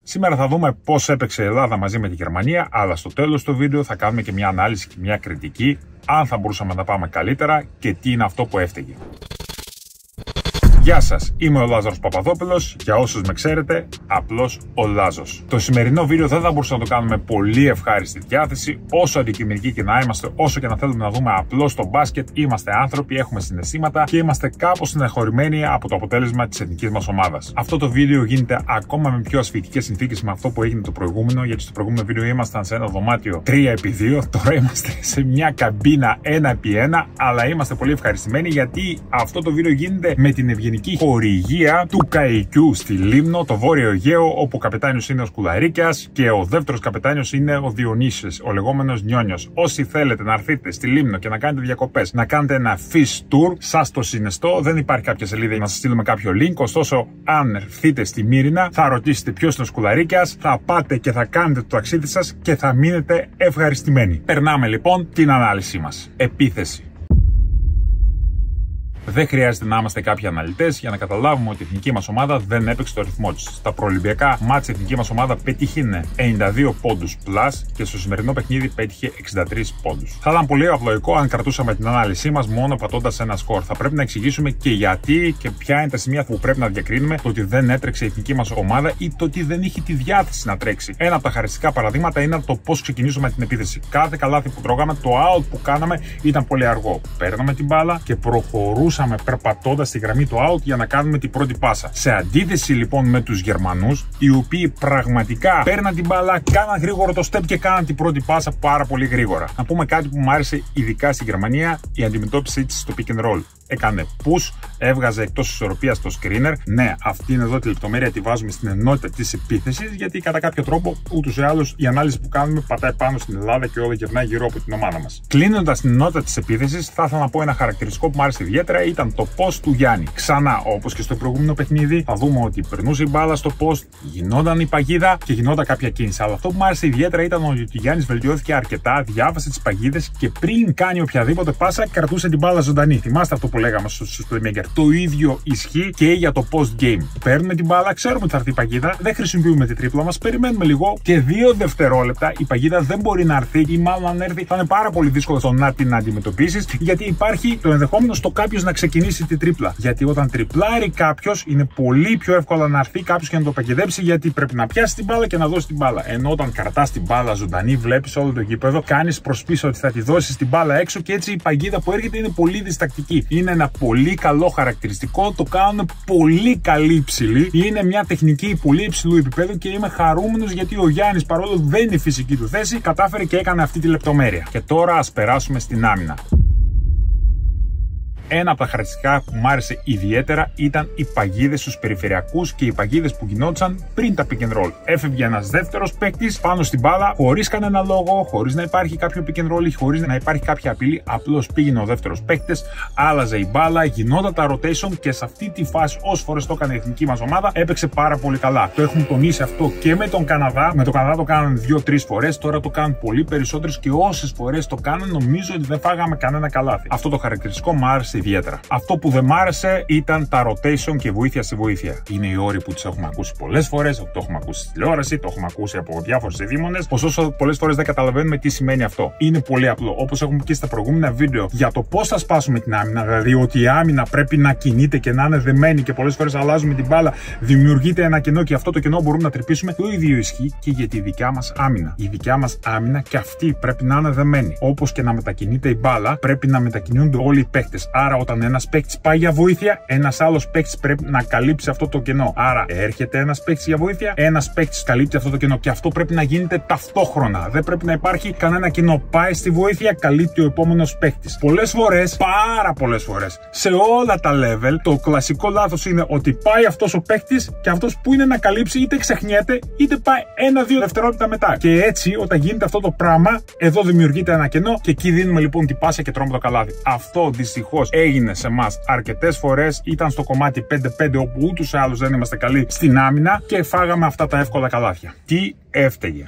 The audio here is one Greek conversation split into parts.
Σήμερα θα δούμε πώς έπαιξε η Ελλάδα μαζί με τη Γερμανία, αλλά στο τέλος του βίντεο θα κάνουμε και μια ανάλυση και μια κριτική, αν θα μπορούσαμε να τα πάμε καλύτερα και τι είναι αυτό που έφταιγε. Γεια σας, είμαι ο Λάζαρος Παπαδόπουλος, για όσους με ξέρετε, απλώς ο Λάζος. Το σημερινό βίντεο δεν θα μπορούσαμε να το κάνουμε πολύ ευχάριστη διάθεση, όσο αντικειμενικοί και να είμαστε, όσο και να θέλουμε να δούμε απλώς το μπάσκετ, είμαστε άνθρωποι, έχουμε συναισθήματα και είμαστε κάπως συναχωρημένοι από το αποτέλεσμα της εθνικής μας ομάδας. Αυτό το βίντεο γίνεται ακόμα με πιο ασφυκτικές συνθήκες με αυτό που έγινε το προηγούμενο, γιατί στο προηγούμενο βίντεο ήμασταν σε ένα δωμάτιο 3x2, τώρα είμαστε σε μια καμπίνα 1x1, αλλά είμαστε πολύ ευχαριστημένοι γιατί αυτό το βίντεο γίνεται με την ευγενική χορηγία του Καϊκιού στη Λίμνο, το Βόρειο Αιγαίο, όπου ο καπετάνιος είναι ο Σκουλαρίκιας και ο δεύτερος καπετάνιος είναι ο Διονύσης, ο λεγόμενος Νιόνιος. Όσοι θέλετε να έρθετε στη Λίμνο και να κάνετε διακοπές, να κάνετε ένα fish tour, σας το συνιστώ. Δεν υπάρχει κάποια σελίδα για να σας στείλουμε κάποιο link. Ωστόσο, αν έρθετε στη Μύρινα, θα ρωτήσετε ποιος είναι ο Σκουλαρίκιας, θα πάτε και θα κάνετε το ταξίδι σας και θα μείνετε ευχαριστημένοι. Περνάμε λοιπόν την ανάλυση μας. Επίθεση. Δεν χρειάζεται να είμαστε κάποιοι αναλυτές για να καταλάβουμε ότι η εθνική μας ομάδα δεν έπαιξε το ρυθμό της. Στα προολυμπιακά μάτς η εθνική μας ομάδα πέτυχε 92 πόντους πλάς και στο σημερινό παιχνίδι πέτυχε 63 πόντους. Θα ήταν πολύ απλοϊκό αν κρατούσαμε την ανάλυση μας μόνο πατώντας ένα σκορ. Θα πρέπει να εξηγήσουμε και γιατί και ποια είναι τα σημεία που πρέπει να διακρίνουμε το ότι δεν έτρεξε η εθνική μας ομάδα ή το ότι δεν είχε τη διάθεση να τρέξει. Ένα από τα χαριστικά παραδείγματα είναι το πώς ξεκινήσουμε την επίθεση. Κάθε καλάθι που τρώγαμε, το out που κάναμε ήταν πολύ αργό. Παίρναμε την μπάλα και προχωρούσαμε περπατώντας στη γραμμή του out για να κάνουμε την πρώτη πάσα. Σε αντίθεση λοιπόν με τους Γερμανούς, οι οποίοι πραγματικά παίρναν την μπάλα, κάναν γρήγορο το step και κάναν την πρώτη πάσα πάρα πολύ γρήγορα. Να πούμε κάτι που μου άρεσε ειδικά στη Γερμανία, η αντιμετώπιση της στο pick and roll. Έκανε push, έβγαζε εκτός ισορροπίας το screener. Ναι, αυτή είναι εδώ τη λεπτομέρεια, τη βάζουμε στην ενότητα της επίθεσης, γιατί κατά κάποιο τρόπο ούτως ή άλλως η ανάλυση που κάνουμε πατάει πάνω στην Ελλάδα και όλα γυρνάει γύρω από την ομάδα μας. Κλείνοντας την ενότητα της επίθεσης, θα ήθελα να πω ένα χαρακτηριστικό που μου άρεσε ιδιαίτερα, ήταν το post του Γιάννη. Ξανά, όπως και στο προηγούμενο παιχνίδι, θα δούμε ότι περνούσε η μπάλα στο post, γινόταν η παγίδα και γινόταν κάποια κίνηση. Αλλά αυτό που μου άρεσε ιδιαίτερα ήταν ότι ο Γιάννης βελτιώθηκε αρκετά, διάβασε τις παγίδες και πριν κάνει οποιαδήποτε πάσα, κρατούσε την μπάλα ζωντανή. Θυμάστε αυτό που λέγαμε στους playmaker. Το ίδιο ισχύει και για το post game. Παίρνουμε την μπάλα, ξέρουμε ότι θα έρθει η παγίδα, δεν χρησιμοποιούμε την τρίπλα μας, περιμένουμε λίγο και 2 δευτερόλεπτα η παγίδα δεν μπορεί να έρθει ή μάλλον αν έρθει θα είναι πάρα πολύ δύσκολο στο να την αντιμετωπίσεις, γιατί υπάρχει το ενδεχόμενο στο κάποιος να ξεκινήσει την τρίπλα. Γιατί όταν τριπλάρει κάποιος, είναι πολύ πιο εύκολο να έρθει κάποιος και να το παγιδέψει, γιατί πρέπει να πιάσει την μπάλα και να δώσει την μπάλα. Ενώ όταν κρατάς την μπάλα ζωντανή, βλέπεις όλο το γήπεδο, κάνεις προς πίσω ότι θα τη δώσεις την μπάλα έξω και έτσι η παγίδα που έρχεται είναι πολύ διστακτική. Είναι ένα πολύ καλό χαρακτηριστικό, το κάνουν πολύ καλή ψηλή. Είναι μια τεχνική πολύ υψηλού επίπεδου και είμαι χαρούμενος γιατί ο Γιάννης, παρόλο που δεν είναι η φυσική του θέση, κατάφερε και έκανε αυτή τη λεπτομέρεια. Και τώρα ας περάσουμε στην άμυνα. Ένα από τα χαρακτηριστικά που μου άρεσε ιδιαίτερα ήταν οι παγίδες στους περιφερειακούς και οι παγίδες που γινόντουσαν πριν τα pick and roll. Έφευγε ένας δεύτερος παίκτης πάνω στην μπάλα, χωρίς κανένα λόγο, χωρίς να υπάρχει κάποιο pick and roll, χωρίς να υπάρχει κάποια απειλή. Απλώς πήγαινε ο δεύτερος παίκτης, άλλαζε η μπάλα, γινόταν τα rotation και σε αυτή τη φάση, όσες φορές το έκανε η εθνική μας ομάδα, έπαιξε πάρα πολύ καλά. Το έχουμε τονίσει αυτό και με τον Καναδά. Με τον Καναδά το κάνανε 2-3 φορές, τώρα το κάνουν πολύ περισσότερες και όσες φορές το κάνουν, νομίζω ότι δεν φάγαμε κανένα καλάθι. Αυτό το χαρακτηριστικό μου άρεσε ιδιαίτερα. Αυτό που δεν μ' άρεσε ήταν τα rotation και βοήθεια στη βοήθεια. Είναι οι όροι που τις έχουμε ακούσει πολλές φορές, το έχουμε ακούσει στη τηλεόραση, το έχουμε ακούσει από διάφορους ειδήμονες. Ωστόσο, πολλές φορές δεν καταλαβαίνουμε τι σημαίνει αυτό. Είναι πολύ απλό. Όπως έχουμε πει στα προηγούμενα βίντεο για το πώς θα σπάσουμε την άμυνα, δηλαδή ότι η άμυνα πρέπει να κινείται και να είναι δεμένη και πολλές φορές αλλάζουμε την μπάλα, δημιουργείται ένα κενό και αυτό το κενό μπορούμε να τρυπήσουμε. Το ίδιο ισχύει και για τη δικιά μας άμυνα. Η δικιά μας άμυνα και αυτή πρέπει να είναι δεμένη. Όπως και να μετακινείται η μπάλα, πρέπει να μετακινούνται όλοι οι παίκτες. Άρα, όταν ένας παίκτης πάει για βοήθεια, ένας άλλος παίκτης πρέπει να καλύψει αυτό το κενό. Άρα, έρχεται ένας παίκτης για βοήθεια, ένας παίκτης καλύπτει αυτό το κενό. Και αυτό πρέπει να γίνεται ταυτόχρονα. Δεν πρέπει να υπάρχει κανένα κενό. Πάει στη βοήθεια, καλύπτει ο επόμενος παίκτης. Πολλές φορές, πάρα πολλές φορές, σε όλα τα level, το κλασικό λάθος είναι ότι πάει αυτός ο παίκτης και αυτός που είναι να καλύψει είτε ξεχνιέται, είτε πάει 1-2 δευτερόλεπτα μετά. Και έτσι, όταν γίνεται αυτό το πράγμα, εδώ δημιουργείται ένα κενό και εκεί δίνουμε λοιπόν την πάσα και τρώμε το καλάθι. Αυτό δυστυχώς έγινε σε εμάς αρκετές φορές, ήταν στο κομμάτι 5-5 όπου ούτως ή άλλως δεν είμαστε καλοί στην άμυνα και φάγαμε αυτά τα εύκολα καλάθια. Τι έφταιγε?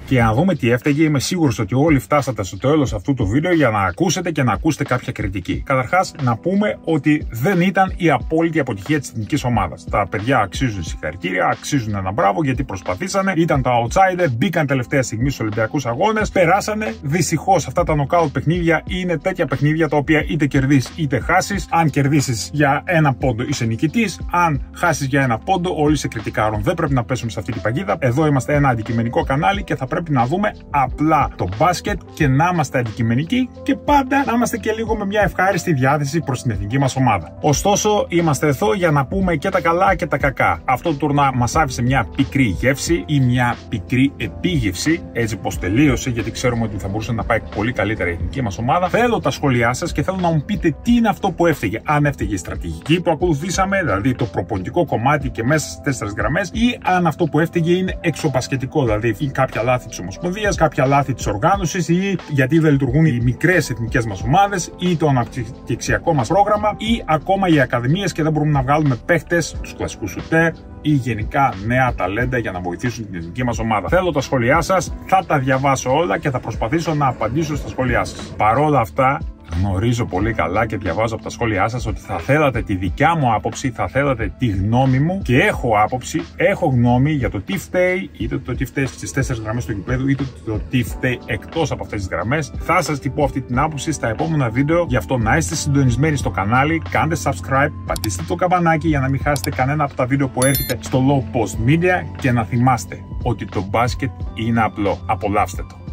Και να δούμε τι έφταιγε. Είμαι σίγουρος ότι όλοι φτάσατε στο τέλος αυτού του βίντεο για να ακούσετε και να ακούσετε κάποια κριτική. Καταρχάς, να πούμε ότι δεν ήταν η απόλυτη αποτυχία της εθνικής ομάδας. Τα παιδιά αξίζουν συγχαρητήρια, αξίζουν ένα μπράβο γιατί προσπαθήσανε, ήταν τα outsider, μπήκαν τελευταία στιγμή στους Ολυμπιακούς Αγώνες, περάσανε. Δυστυχώς αυτά τα knockout παιχνίδια είναι τέτοια παιχνίδια τα οποία είτε κερδίσεις είτε χάσεις. Αν κερδίσεις για ένα πόντο είσαι νικητής, αν χάσεις για ένα πόντο όλοι σε κριτικάρουν. Δεν πρέπει να πέσουμε σε αυτή την παγίδα. Εδώ είμαστε ένα αντικειμενικό κανάλι και θα πρέπει να δούμε απλά το μπάσκετ και να είμαστε αντικειμενικοί και πάντα να είμαστε και λίγο με μια ευχάριστη διάθεση προς την εθνική μας ομάδα. Ωστόσο, είμαστε εδώ για να πούμε και τα καλά και τα κακά. Αυτό το τουρνά μας άφησε μια πικρή γεύση ή μια πικρή επίγευση, έτσι πως τελείωσε, γιατί ξέρουμε ότι θα μπορούσε να πάει πολύ καλύτερα η εθνική μας ομάδα. Θέλω τα σχόλιά σας και θέλω να μου πείτε τι είναι αυτό που έφταιγε. Αν έφταιγε η στρατηγική που ακολουθήσαμε, δηλαδή το προπονητικό κομμάτι και μέσα στις 4 γραμμές, ή αν αυτό που έφταιγε είναι εξωπασχετικό, δηλαδή ή κάποια λάθη της Ομοσπονδίας, κάποια λάθη της οργάνωσης, ή γιατί δεν λειτουργούν οι μικρές εθνικές μας ομάδες, ή το αναπτυξιακό μας πρόγραμμα, ή ακόμα οι ακαδημίες και δεν μπορούμε να βγάλουμε παίχτες, τους κλασικούς σουτέρ ή γενικά νέα ταλέντα για να βοηθήσουν την εθνική μας ομάδα. Θέλω τα σχόλιά σας, θα τα διαβάσω όλα και θα προσπαθήσω να απαντήσω στα σχόλιά σας. Παρόλα αυτά, γνωρίζω πολύ καλά και διαβάζω από τα σχόλιά σας ότι θα θέλατε τη δικιά μου άποψη, θα θέλατε τη γνώμη μου και έχω άποψη, έχω γνώμη για το τι φταίει, είτε το τι φταίει στις 4 γραμμές του γηπέδου, είτε το τι φταίει εκτός από αυτές τις γραμμές. Θα σας την πω αυτή την άποψη στα επόμενα βίντεο, γι' αυτό να είστε συντονισμένοι στο κανάλι, κάντε subscribe, πατήστε το καμπανάκι για να μην χάσετε κανένα από τα βίντεο που έρχεται στο Low Post Media και να θυμάστε ότι το μπάσκετ είναι απλό. Απολαύστε το.